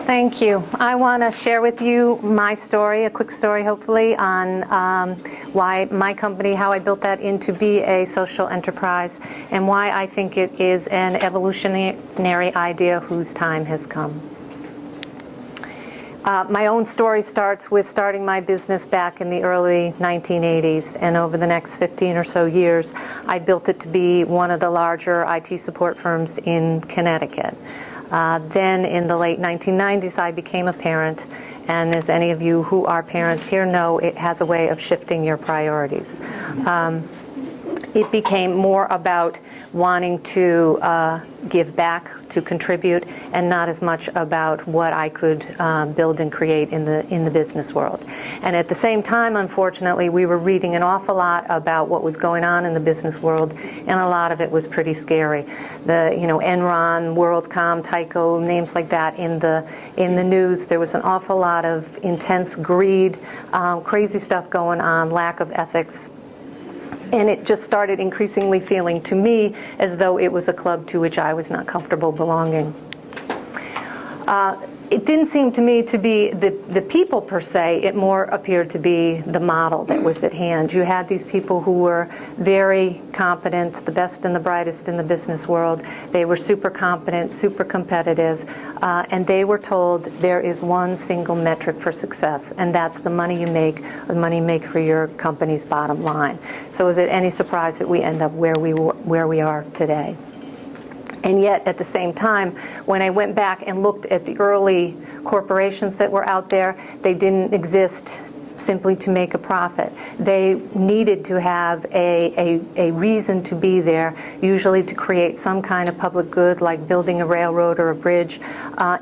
Thank you. I want to share with you my story, a quick story hopefully, on why my company, how I built that into be a social enterprise, and why I think it is an evolutionary idea whose time has come. My own story starts with starting my business back in the early 1980s, and over the next 15 or so years, I built it to be one of the larger IT support firms in Connecticut. Then in the late 1990s, I became a parent, and as any of you who are parents here know, it has a way of shifting your priorities. It became more about wanting to give back, to contribute, and not as much about what I could build and create in the business world. And at the same time, unfortunately, we were reading an awful lot about what was going on in the business world, and a lot of it was pretty scary. The Enron, WorldCom, Tyco, names like that in the news. There was an awful lot of intense greed, crazy stuff going on, lack of ethics. And it just started increasingly feeling to me as though it was a club to which I was not comfortable belonging. It didn't seem to me to be the people per se. It more appeared to be the model that was at hand. You had these people who were very competent, the best and the brightest in the business world. They were super competent, super competitive, and they were told there is one single metric for success, and that's the money you make, or the money you make for your company's bottom line. So is it any surprise that we end up where we are today? And yet, at the same time, when I went back and looked at the early corporations that were out there, they didn't exist simply to make a profit. They needed to have a reason to be there, usually to create some kind of public good, like building a railroad or a bridge,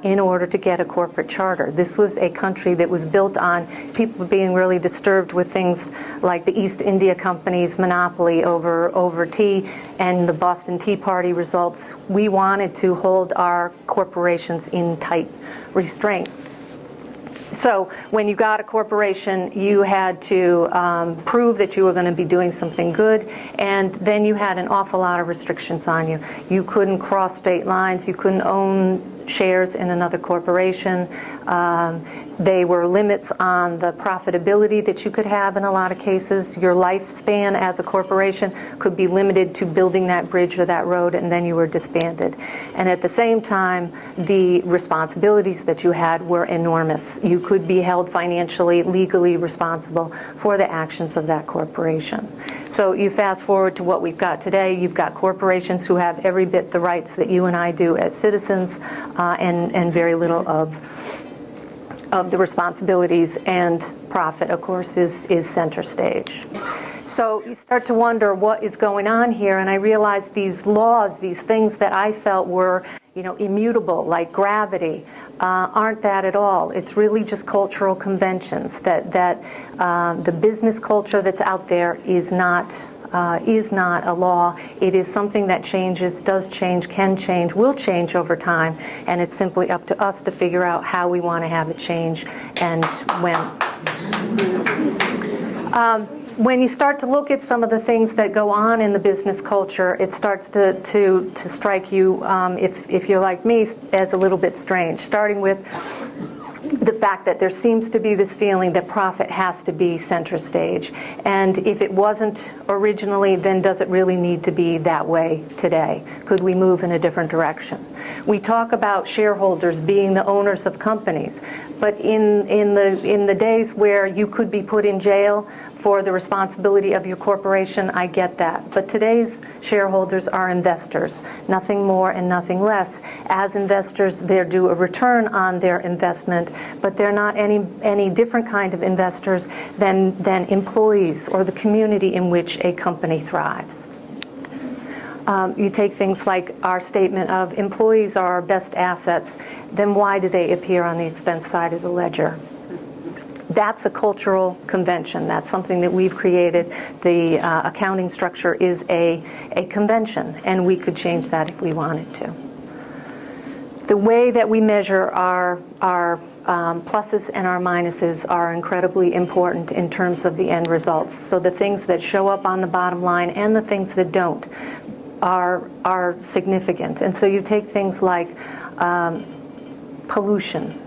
in order to get a corporate charter. This was a country that was built on people being really disturbed with things like the East India Company's monopoly over tea and the Boston Tea Party results. We wanted to hold our corporations in tight restraint. So when you got a corporation, you had to prove that you were going to be doing something good, and then you had an awful lot of restrictions on you. You couldn't cross state lines. You couldn't own shares in another corporation. They were limits on the profitability that you could have in a lot of cases. Your lifespan as a corporation could be limited to building that bridge or that road, and then you were disbanded. And at the same time, the responsibilities that you had were enormous. You could be held financially, legally responsible for the actions of that corporation. So you fast forward to what we've got today. You've got corporations who have every bit the rights that you and I do as citizens, and very little of the responsibilities, and profit, of course, is center stage. So you start to wonder what is going on here, and I realized these laws, these things that I felt were immutable, like gravity, aren't that at all. It's really just cultural conventions that the business culture that's out there is not a law. It is something that changes, does change, can change, will change over time, and it's simply up to us to figure out how we want to have it change and when. When you start to look at some of the things that go on in the business culture, it starts to strike you, if you're like me, as a little bit strange, starting with the fact that there seems to be this feeling that profit has to be center stage. And if it wasn't originally, then does it really need to be that way today? Could we move in a different direction? We talk about shareholders being the owners of companies, but in the days where you could be put in jail for the responsibility of your corporation, I get that. But today's shareholders are investors, nothing more and nothing less. As investors, they're due a return on their investment, but they're not any different kind of investors than employees or the community in which a company thrives. You take things like our statement of employees are our best assets, then why do they appear on the expense side of the ledger? That's a cultural convention. That's something that we've created. The accounting structure is a convention, and we could change that if we wanted to. The way that we measure our pluses and our minuses are incredibly important in terms of the end results. So the things that show up on the bottom line and the things that don't are significant. And so you take things like pollution,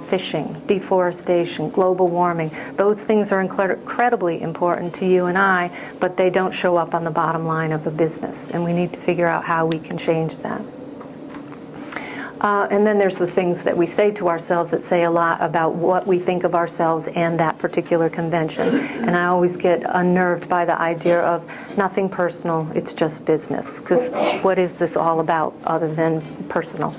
fishing, deforestation, global warming. Those things are incredibly important to you and I, but they don't show up on the bottom line of a business, and we need to figure out how we can change that. And then there's the things that we say to ourselves that say a lot about what we think of ourselves and that particular convention. And I always get unnerved by the idea of nothing personal, it's just business. Because what is this all about other than personal?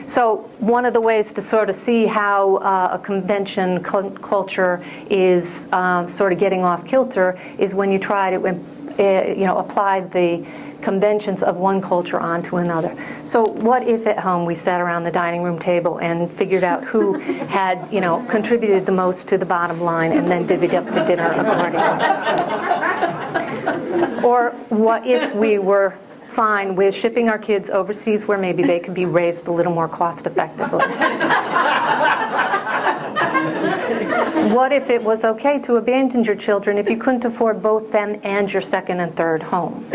So one of the ways to sort of see how a convention culture is sort of getting off kilter is when you try to apply the conventions of one culture onto another. So what if at home we sat around the dining room table and figured out who had, contributed the most to the bottom line and then divvied up the dinner accordingly? Or what if we were fine with shipping our kids overseas where maybe they could be raised a little more cost effectively? What if it was okay to abandon your children if you couldn't afford both them and your second and third home?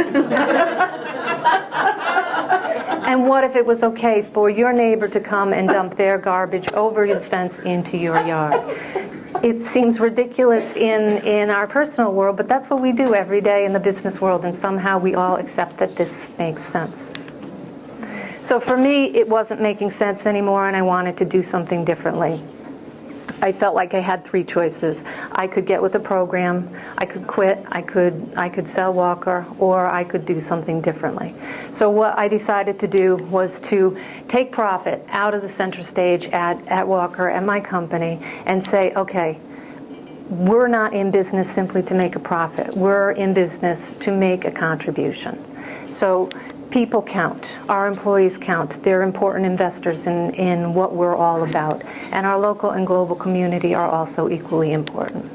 And what if it was okay for your neighbor to come and dump their garbage over the fence into your yard? It seems ridiculous in our personal world, but that's what we do every day in the business world, and somehow we all accept that this makes sense. So for me, it wasn't making sense anymore, and I wanted to do something differently. I felt like I had three choices. I could get with the program, I could quit, I could sell Walker, or I could do something differently. So what I decided to do was to take profit out of the center stage at Walker, at my company, and say, okay, we're not in business simply to make a profit. We're in business to make a contribution. So people count, our employees count, they're important investors in what we're all about, and our local and global community are also equally important.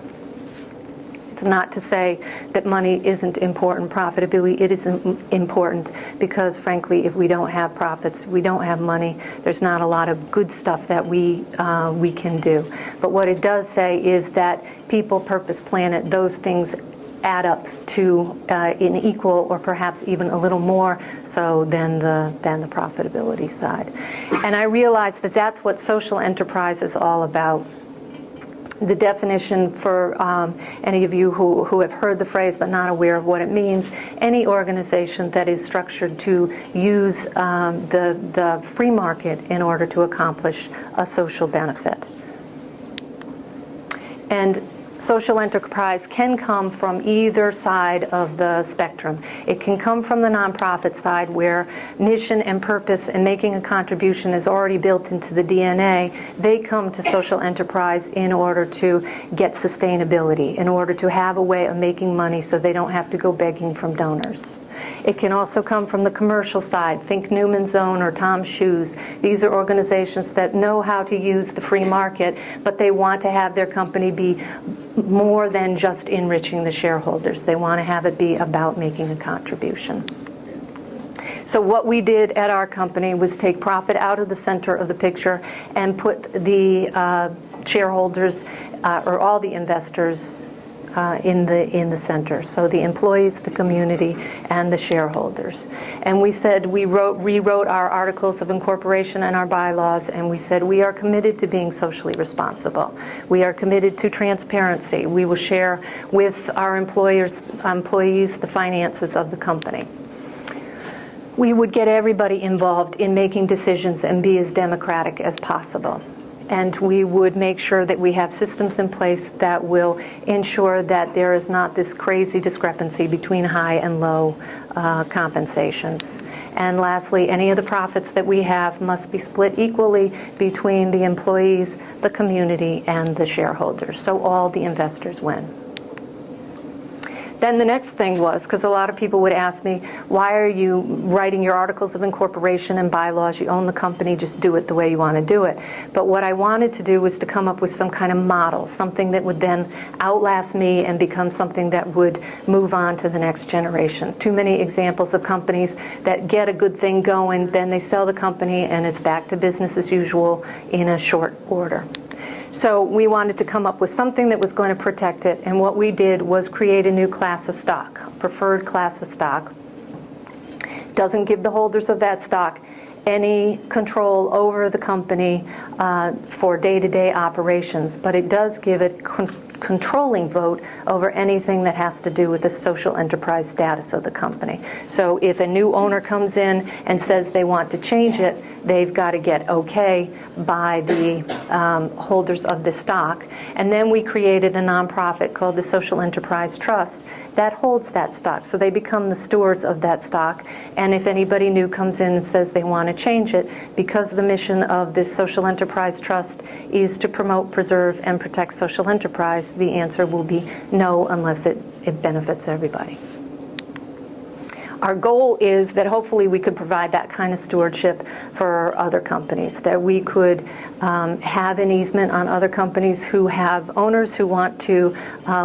It's not to say that money isn't important, profitability, it is important, because frankly, if we don't have profits, we don't have money, there's not a lot of good stuff that we can do. But what it does say is that people, purpose, planet, those things add up to an equal or perhaps even a little more so than the profitability side. And I realized that that's what social enterprise is all about. The definition for any of you who have heard the phrase but not aware of what it means, any organization that is structured to use the free market in order to accomplish a social benefit. And social enterprise can come from either side of the spectrum. It can come from the nonprofit side, where mission and purpose and making a contribution is already built into the DNA. They come to social enterprise in order to get sustainability, in order to have a way of making money so they don't have to go begging from donors. It can also come from the commercial side. Think Newman's Own or Tom's Shoes. These are organizations that know how to use the free market, but they want to have their company be more than just enriching the shareholders. They want to have it be about making a contribution. So what we did at our company was take profit out of the center of the picture and put the shareholders or all the investors in the center. So the employees, the community, and the shareholders. And we said, we rewrote our articles of incorporation and our bylaws, and we said we are committed to being socially responsible. We are committed to transparency. We will share with our employees the finances of the company. We would get everybody involved in making decisions and be as democratic as possible. And we would make sure that we have systems in place that will ensure that there is not this crazy discrepancy between high and low compensations. And lastly, any of the profits that we have must be split equally between the employees, the community, and the shareholders. So all the investors win. Then the next thing was, because a lot of people would ask me, why are you writing your articles of incorporation and bylaws? You own the company, just do it the way you want to do it. But what I wanted to do was to come up with some kind of model, something that would then outlast me and become something that would move on to the next generation. Too many examples of companies that get a good thing going, then they sell the company and it's back to business as usual in a short order. So we wanted to come up with something that was going to protect it, and what we did was create a new class of stock, preferred class of stock. Doesn't give the holders of that stock any control over the company for day-to-day operations, but it does give it controlling vote over anything that has to do with the social enterprise status of the company. So if a new owner comes in and says they want to change it, they've got to get okay by the holders of the stock. And then we created a nonprofit called the Social Enterprise Trust that holds that stock. So they become the stewards of that stock. And if anybody new comes in and says they want to change it, because the mission of this Social Enterprise Trust is to promote, preserve, and protect social enterprise, the answer will be no, unless it benefits everybody. Our goal is that hopefully we could provide that kind of stewardship for other companies, that we could have an easement on other companies who have owners who want to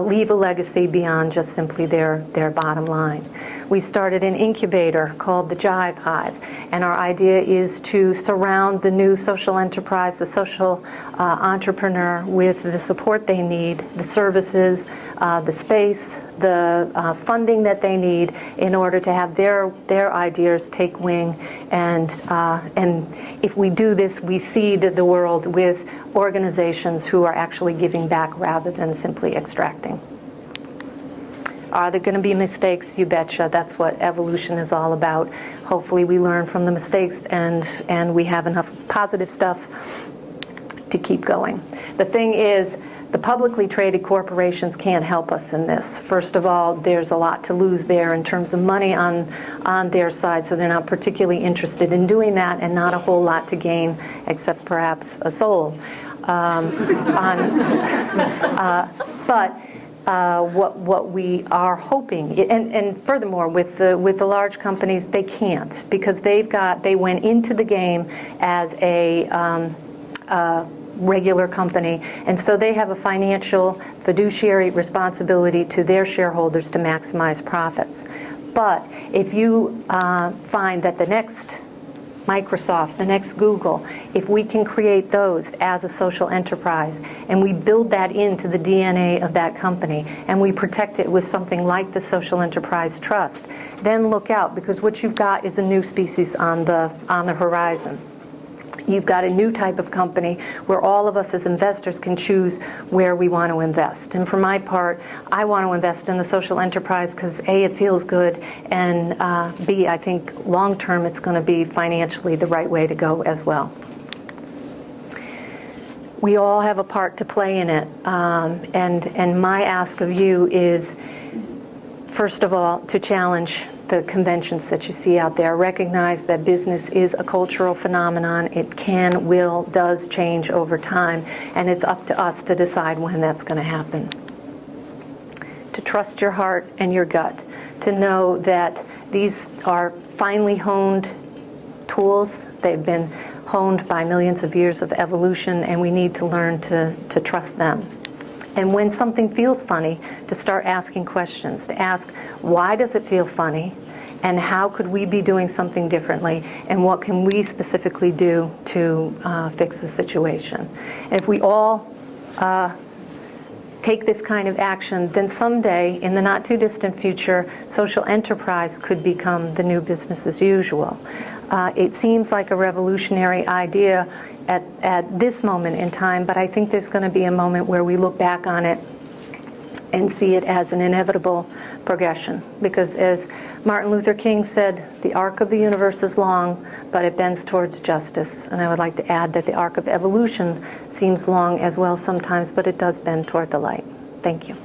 leave a legacy beyond just simply their bottom line. We started an incubator called the Jive Hive, and our idea is to surround the new social enterprise, the social entrepreneur, with the support they need, the services, the space, the funding that they need in order to have their ideas take wing. And if we do this, we seed the world with organizations who are actually giving back rather than simply extracting. Are there going to be mistakes? You betcha. That's what evolution is all about. Hopefully we learn from the mistakes and we have enough positive stuff to keep going. The thing is, the publicly traded corporations can't help us in this. First of all, there's a lot to lose there in terms of money on their side, so they're not particularly interested in doing that, and not a whole lot to gain except perhaps a soul. What we are hoping, and furthermore, with the large companies, they can't, because they went into the game as a regular company, and so they have a financial fiduciary responsibility to their shareholders to maximize profits. But if you find that the next Microsoft, the next Google, if we can create those as a social enterprise and we build that into the DNA of that company and we protect it with something like the Social Enterprise Trust, then look out, because what you've got is a new species on the horizon. You've got a new type of company where all of us as investors can choose where we want to invest. And for my part, I want to invest in the social enterprise because A, it feels good, and B, I think long term it's going to be financially the right way to go as well. We all have a part to play in it, and my ask of you is, first of all, to challenge the conventions that you see out there. Recognize that business is a cultural phenomenon. It can, will, does change over time, and it's up to us to decide when that's going to happen. To trust your heart and your gut, to know that these are finely honed tools. They've been honed by millions of years of evolution, and we need to learn to trust them. And when something feels funny, to start asking questions, to ask, why does it feel funny? And how could we be doing something differently? And what can we specifically do to fix the situation? And if we all take this kind of action, then someday, in the not too distant future, social enterprise could become the new business as usual. It seems like a revolutionary idea at this moment in time, but I think there's going to be a moment where we look back on it and see it as an inevitable progression. Because as Martin Luther King said, the arc of the universe is long, but it bends towards justice. And I would like to add that the arc of evolution seems long as well sometimes, but it does bend toward the light. Thank you.